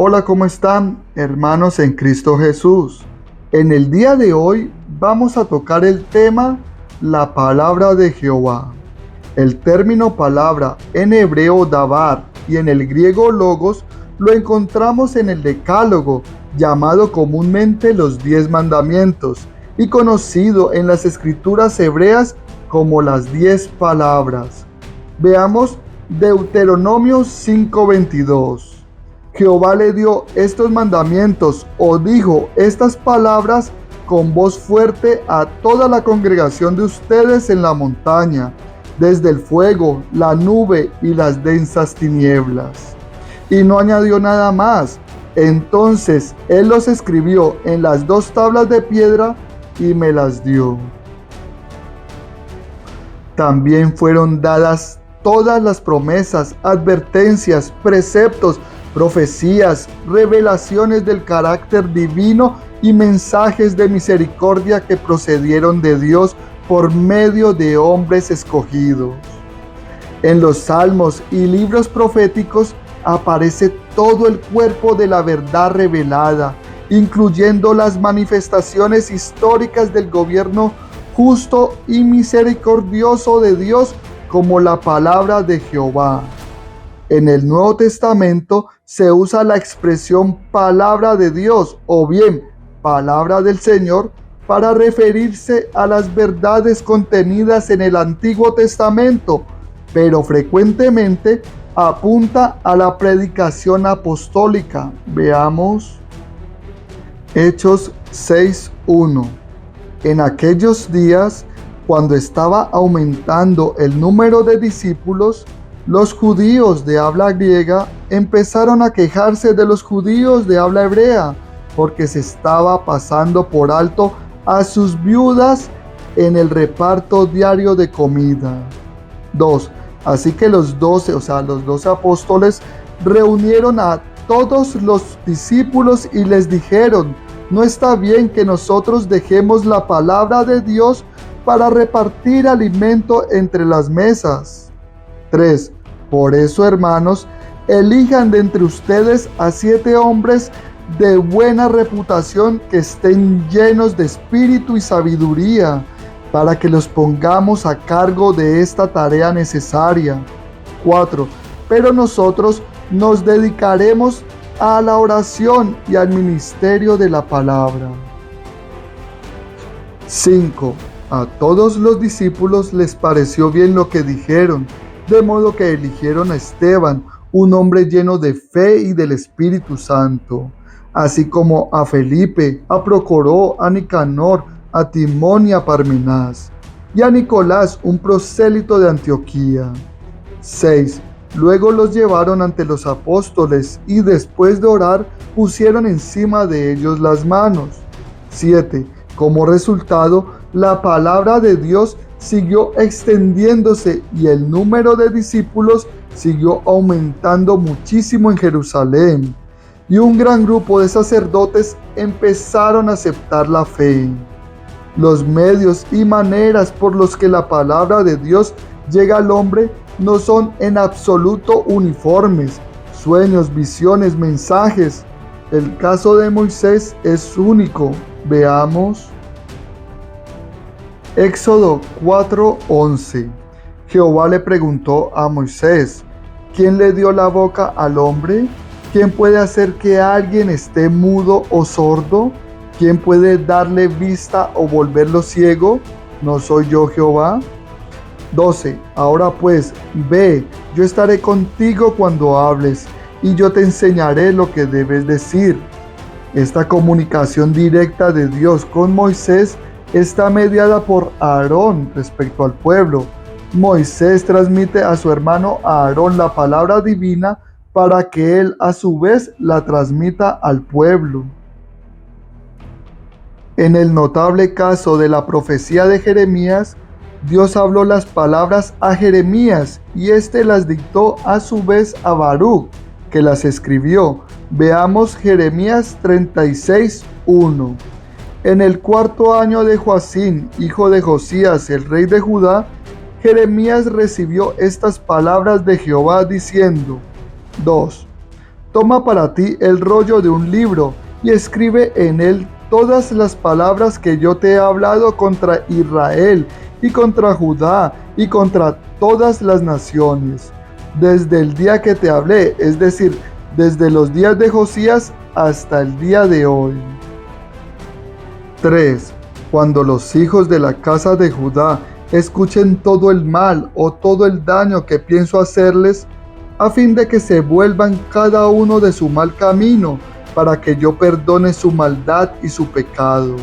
Hola, ¿cómo están, hermanos en Cristo Jesús? En el día de hoy vamos a tocar el tema la palabra de Jehová. El término palabra en hebreo dabar y en el griego logos lo encontramos en el Decálogo, llamado comúnmente los 10 mandamientos y conocido en las escrituras hebreas como las 10 palabras. Veamos Deuteronomio 5:22. Jehová le dio estos mandamientos o dijo estas palabras con voz fuerte a toda la congregación de ustedes en la montaña, desde el fuego, la nube y las densas tinieblas. Y no añadió nada más. Entonces él los escribió en las 2 tablas de piedra y me las dio. También fueron dadas todas las promesas, advertencias, preceptos, profecías, revelaciones del carácter divino y mensajes de misericordia que procedieron de Dios por medio de hombres escogidos. En los salmos y libros proféticos aparece todo el cuerpo de la verdad revelada, incluyendo las manifestaciones históricas del gobierno justo y misericordioso de Dios como la palabra de Jehová. En el Nuevo Testamento se usa la expresión palabra de Dios o bien palabra del Señor para referirse a las verdades contenidas en el Antiguo Testamento, pero frecuentemente apunta a la predicación apostólica. Veamos Hechos 6:1. En aquellos días, cuando estaba aumentando el número de discípulos, los judíos de habla griega empezaron a quejarse de los judíos de habla hebrea, porque se estaba pasando por alto a sus viudas en el reparto diario de comida. 2. Así que los 12 apóstoles reunieron a todos los discípulos y les dijeron: no está bien que nosotros dejemos la palabra de Dios para repartir alimento entre las mesas. 3. Por eso, hermanos, elijan de entre ustedes a 7 hombres de buena reputación que estén llenos de espíritu y sabiduría, para que los pongamos a cargo de esta tarea necesaria. 4. Pero nosotros nos dedicaremos a la oración y al ministerio de la palabra. 5. A todos los discípulos les pareció bien lo que dijeron, de modo que eligieron a Esteban, un hombre lleno de fe y del Espíritu Santo, así como a Felipe, a Procoró, a Nicanor, a Timón y a Parmenás, y a Nicolás, un prosélito de Antioquía. 6. Luego los llevaron ante los apóstoles y después de orar pusieron encima de ellos las manos. 7. Como resultado, la palabra de Dios siguió extendiéndose y el número de discípulos siguió aumentando muchísimo en Jerusalén. Y un gran grupo de sacerdotes empezaron a aceptar la fe. Los medios y maneras por los que la palabra de Dios llega al hombre no son en absoluto uniformes. Sueños, visiones, mensajes. El caso de Moisés es único. Veamos Éxodo 4:11. Jehová le preguntó a Moisés: ¿quién le dio la boca al hombre? ¿Quién puede hacer que alguien esté mudo o sordo? ¿Quién puede darle vista o volverlo ciego? ¿No soy yo Jehová? 12. Ahora pues, ve, yo estaré contigo cuando hables, y yo te enseñaré lo que debes decir. Esta comunicación directa de Dios con Moisés está mediada por Aarón respecto al pueblo. Moisés transmite a su hermano Aarón la palabra divina para que él a su vez la transmita al pueblo. En el notable caso de la profecía de Jeremías, Dios habló las palabras a Jeremías y éste las dictó a su vez a Baruch, que las escribió. Veamos Jeremías 36:1. En el 4º año de Joacim, hijo de Josías, el rey de Judá, Jeremías recibió estas palabras de Jehová diciendo: 2. toma para ti el rollo de un libro y escribe en él todas las palabras que yo te he hablado contra Israel y contra Judá y contra todas las naciones, desde el día que te hablé, es decir, desde los días de Josías hasta el día de hoy. 3. Cuando los hijos de la casa de Judá escuchen todo el mal o todo el daño que pienso hacerles, a fin de que se vuelvan cada uno de su mal camino, para que yo perdone su maldad y su pecado.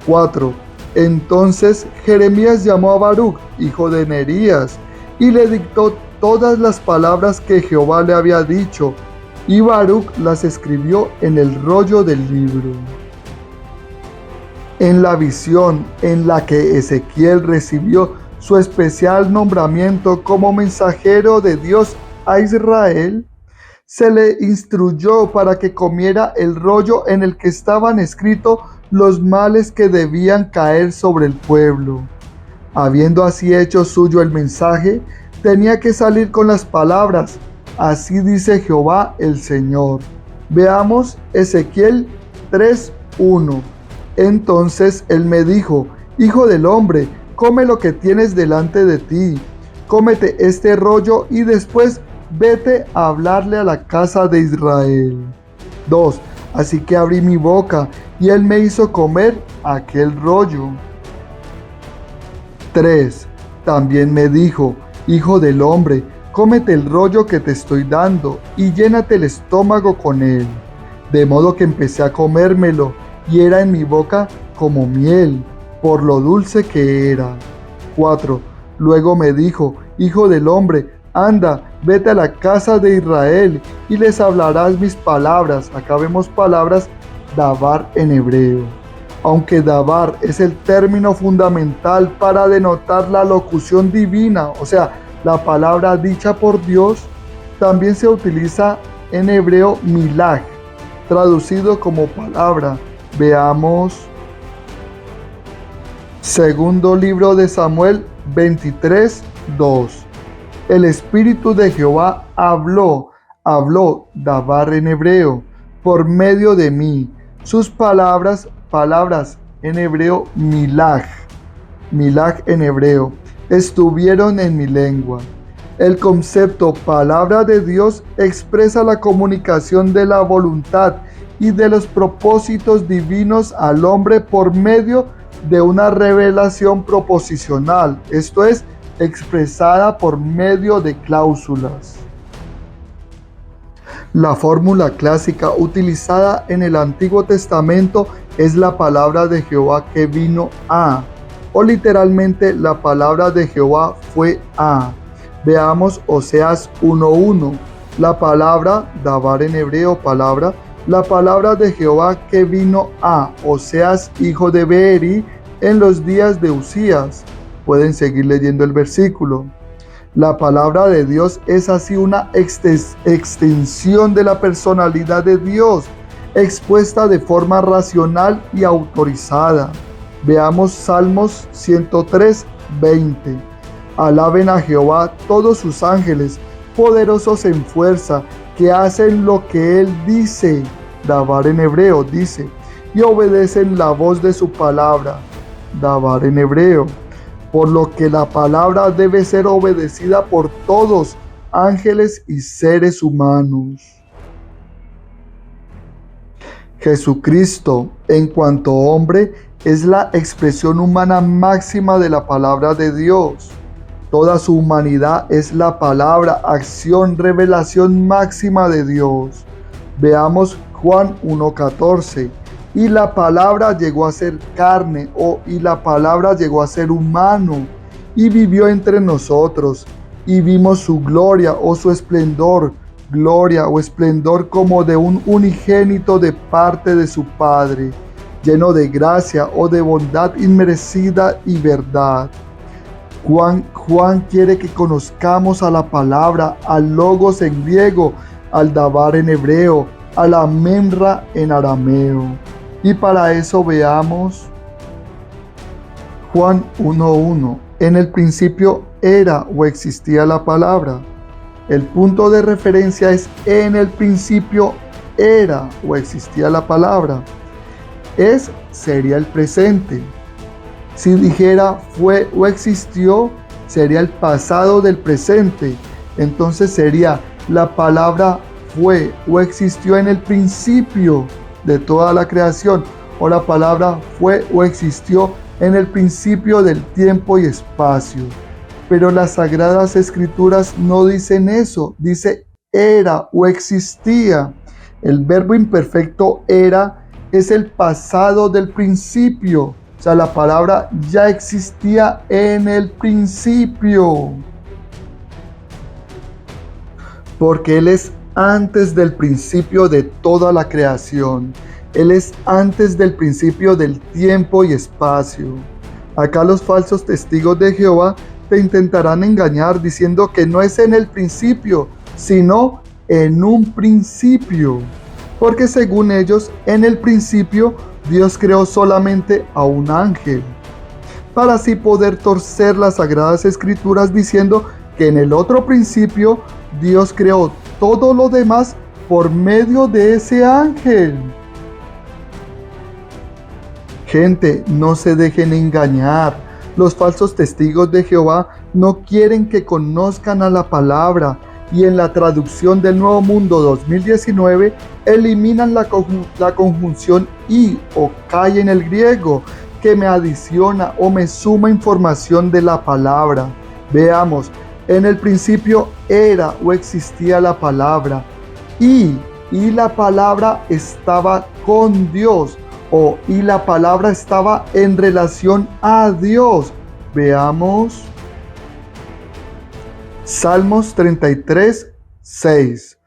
4. Entonces Jeremías llamó a Baruc, hijo de Nerías, y le dictó todas las palabras que Jehová le había dicho, y Baruc las escribió en el rollo del libro. En la visión en la que Ezequiel recibió su especial nombramiento como mensajero de Dios a Israel, se le instruyó para que comiera el rollo en el que estaban escritos los males que debían caer sobre el pueblo. Habiendo así hecho suyo el mensaje, tenía que salir con las palabras: así dice Jehová el Señor. Veamos Ezequiel 3:1. Entonces él me dijo: Hijo del hombre, come lo que tienes delante de ti, cómete este rollo y después vete a hablarle a la casa de Israel. 2. Así que abrí mi boca y él me hizo comer aquel rollo. 3. También me dijo: Hijo del hombre, cómete el rollo que te estoy dando y llénate el estómago con él. De modo que empecé a comérmelo y era en mi boca como miel, por lo dulce que era. 4. Luego me dijo: Hijo del hombre, anda, vete a la casa de Israel y les hablarás mis palabras. Acá vemos palabras dabar en hebreo. Aunque dabar es el término fundamental para denotar la locución divina, o sea, la palabra dicha por Dios, también se utiliza en hebreo milaj, traducido como palabra. Veamos segundo libro de Samuel 23:2. El Espíritu de Jehová habló, dabar en hebreo, por medio de mí. Sus palabras en hebreo milaj en hebreo, estuvieron en mi lengua. El concepto palabra de Dios expresa la comunicación de la voluntad y de los propósitos divinos al hombre por medio de una revelación proposicional, esto es, expresada por medio de cláusulas. La fórmula clásica utilizada en el Antiguo Testamento es la palabra de Jehová que vino a, o literalmente la palabra de Jehová fue a. Veamos Oseas 1:1. La palabra, dabar en hebreo, la palabra de Jehová que vino a Oseas, hijo de Beeri, en los días de Usías. Pueden seguir leyendo el versículo. La palabra de Dios es así una extensión de la personalidad de Dios, expuesta de forma racional y autorizada. Veamos Salmos 103:20. Alaben a Jehová todos sus ángeles, poderosos en fuerza, que hacen lo que Él dice, dabar en hebreo, dice, y obedecen la voz de su palabra, dabar en hebreo. Por lo que la palabra debe ser obedecida por todos, ángeles y seres humanos. Jesucristo, en cuanto hombre, es la expresión humana máxima de la palabra de Dios. Toda su humanidad es la palabra, acción, revelación máxima de Dios. Veamos Juan 1:14. Y la palabra llegó a ser carne, y la palabra llegó a ser humano, y vivió entre nosotros, y vimos su gloria o su esplendor, gloria o esplendor como de un unigénito de parte de su Padre, lleno de gracia o de bondad inmerecida y verdad. Juan quiere que conozcamos a la palabra, al logos en griego, al dabar en hebreo, a la memra en arameo. Y para eso veamos Juan 1:1. En el principio era o existía la palabra. El punto de referencia es en el principio era o existía la palabra. Es sería el presente. Si dijera fue o existió, sería el pasado del presente. Entonces sería la palabra fue o existió en el principio de toda la creación, o la palabra fue o existió en el principio del tiempo y espacio. Pero las Sagradas Escrituras no dicen eso, dice era o existía. El verbo imperfecto era es el pasado del principio, o sea, la palabra ya existía en el principio. Porque Él es antes del principio de toda la creación. Él es antes del principio del tiempo y espacio. Acá los falsos testigos de Jehová te intentarán engañar diciendo que no es en el principio, sino en un principio. Porque según ellos, en el principio Dios creó solamente a un ángel, para así poder torcer las Sagradas Escrituras diciendo que en el otro principio Dios creó todo lo demás por medio de ese ángel. Gente, no se dejen engañar. Los falsos testigos de Jehová no quieren que conozcan a la palabra, y en la traducción del Nuevo Mundo 2019 eliminan la conjunción y o kai en el griego, que me adiciona o me suma información de la palabra. Veamos, en el principio era o existía la palabra, y la palabra estaba con Dios, y la palabra estaba en relación a Dios. Veamos. Salmos 33, 6.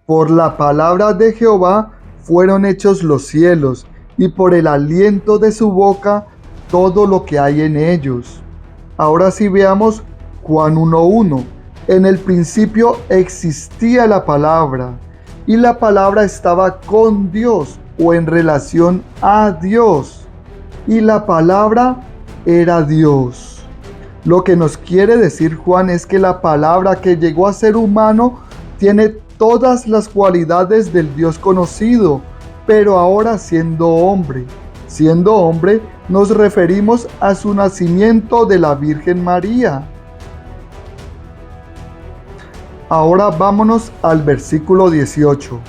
Por la palabra de Jehová fueron hechos los cielos, y por el aliento de su boca todo lo que hay en ellos. Ahora sí veamos Juan 1:1. En el principio existía la palabra, y la palabra estaba con Dios o en relación a Dios, y la palabra era Dios. Lo que nos quiere decir Juan es que la palabra que llegó a ser humano tiene todas las cualidades del Dios conocido, pero ahora siendo hombre. Siendo hombre, nos referimos a su nacimiento de la Virgen María. Ahora vámonos al versículo 18.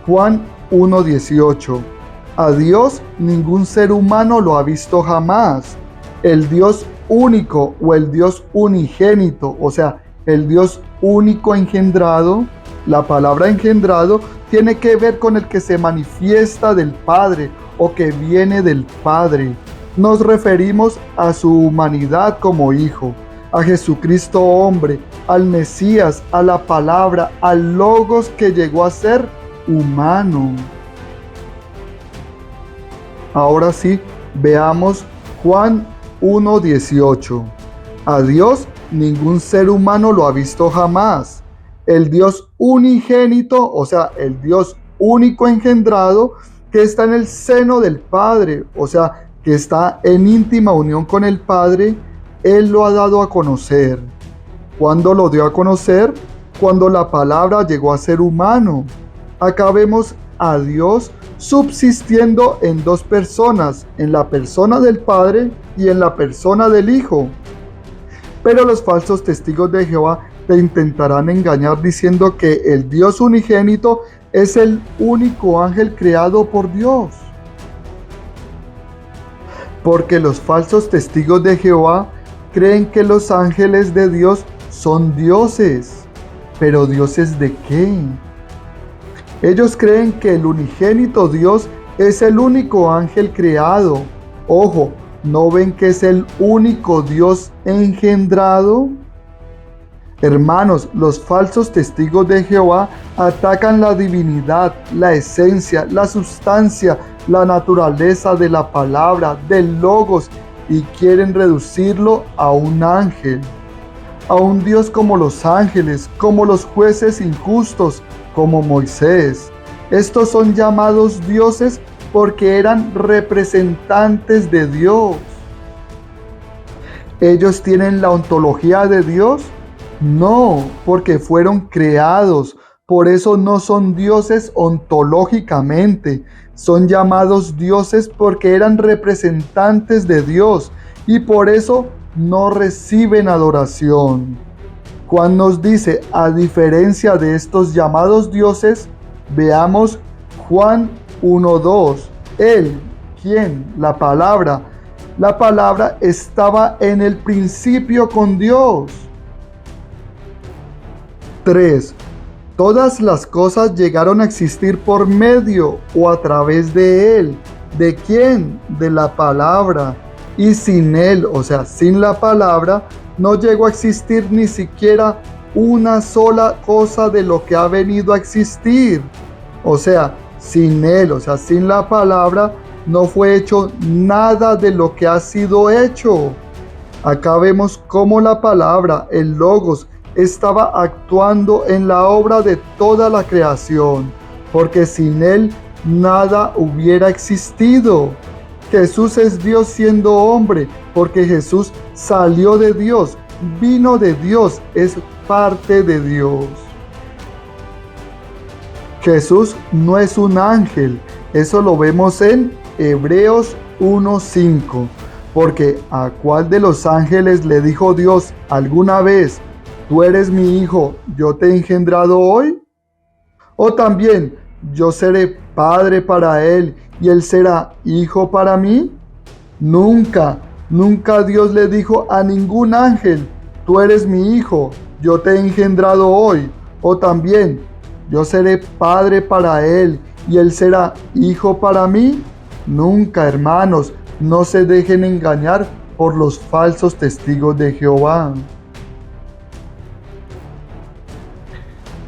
Juan 1:18. A Dios ningún ser humano lo ha visto jamás. El Dios único o el Dios unigénito, o sea, el Dios único engendrado, la palabra engendrado tiene que ver con el que se manifiesta del Padre o que viene del Padre. Nos referimos a su humanidad como hijo, a Jesucristo hombre, al Mesías, a la palabra, al Logos que llegó a ser humano. Ahora sí, veamos Juan 1:18. A Dios ningún ser humano lo ha visto jamás. El Dios unigénito, o sea, el Dios único engendrado, que está en el seno del Padre, o sea, que está en íntima unión con el Padre, Él lo ha dado a conocer. ¿Cuándo lo dio a conocer? Cuando la palabra llegó a ser humano. Acá vemos a Dios subsistiendo en dos personas, en la persona del Padre y en la persona del Hijo. Pero los falsos testigos de Jehová te intentarán engañar diciendo que el Dios unigénito es el único ángel creado por Dios. Porque los falsos testigos de Jehová creen que los ángeles de Dios son dioses. ¿Pero dioses de qué? Ellos creen que el unigénito Dios es el único ángel creado. Ojo, ¿no ven que es el único Dios engendrado? Hermanos, los falsos testigos de Jehová atacan la divinidad, la esencia, la sustancia, la naturaleza de la palabra, del Logos, y quieren reducirlo a un ángel, a un Dios como los ángeles, como los jueces injustos, como Moisés. Estos son llamados dioses porque eran representantes de Dios. Ellos tienen la ontología de Dios, No, porque fueron creados. Por eso no son dioses ontológicamente. Son llamados dioses porque eran representantes de Dios y por eso no reciben adoración. Juan nos dice, a diferencia de estos llamados dioses, veamos Juan 1:2. Él, ¿quién? La palabra. La palabra estaba en el principio con Dios. 3. Todas las cosas llegaron a existir por medio o a través de Él. ¿De quién? De la palabra. Y sin Él, o sea, sin la palabra, no llegó a existir ni siquiera una sola cosa de lo que ha venido a existir. O sea, sin Él, o sea, sin la palabra, no fue hecho nada de lo que ha sido hecho. Acá vemos cómo la palabra, el logos, estaba actuando en la obra de toda la creación, porque sin Él nada hubiera existido. Jesús es Dios siendo hombre, porque Jesús salió de Dios, vino de Dios, es parte de Dios. Jesús no es un ángel, eso lo vemos en Hebreos 1:5, porque ¿a cuál de los ángeles le dijo Dios alguna vez, tú eres mi hijo, yo te he engendrado hoy? O también, yo seré padre para él y él será hijo para mí. Nunca, nunca Dios le dijo a ningún ángel, tú eres mi hijo, yo te he engendrado hoy. O también, yo seré padre para él y él será hijo para mí. Nunca, hermanos, no se dejen engañar por los falsos testigos de Jehová.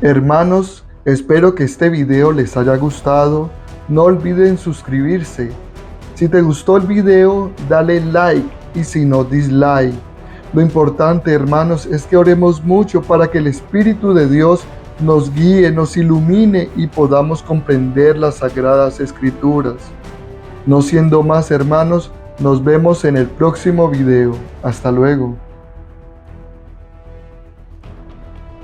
Hermanos, espero que este video les haya gustado. No olviden suscribirse. Si te gustó el video, dale like y si no, dislike. Lo importante, hermanos, es que oremos mucho para que el Espíritu de Dios nos guíe, nos ilumine y podamos comprender las Sagradas Escrituras. No siendo más, hermanos, nos vemos en el próximo video. Hasta luego.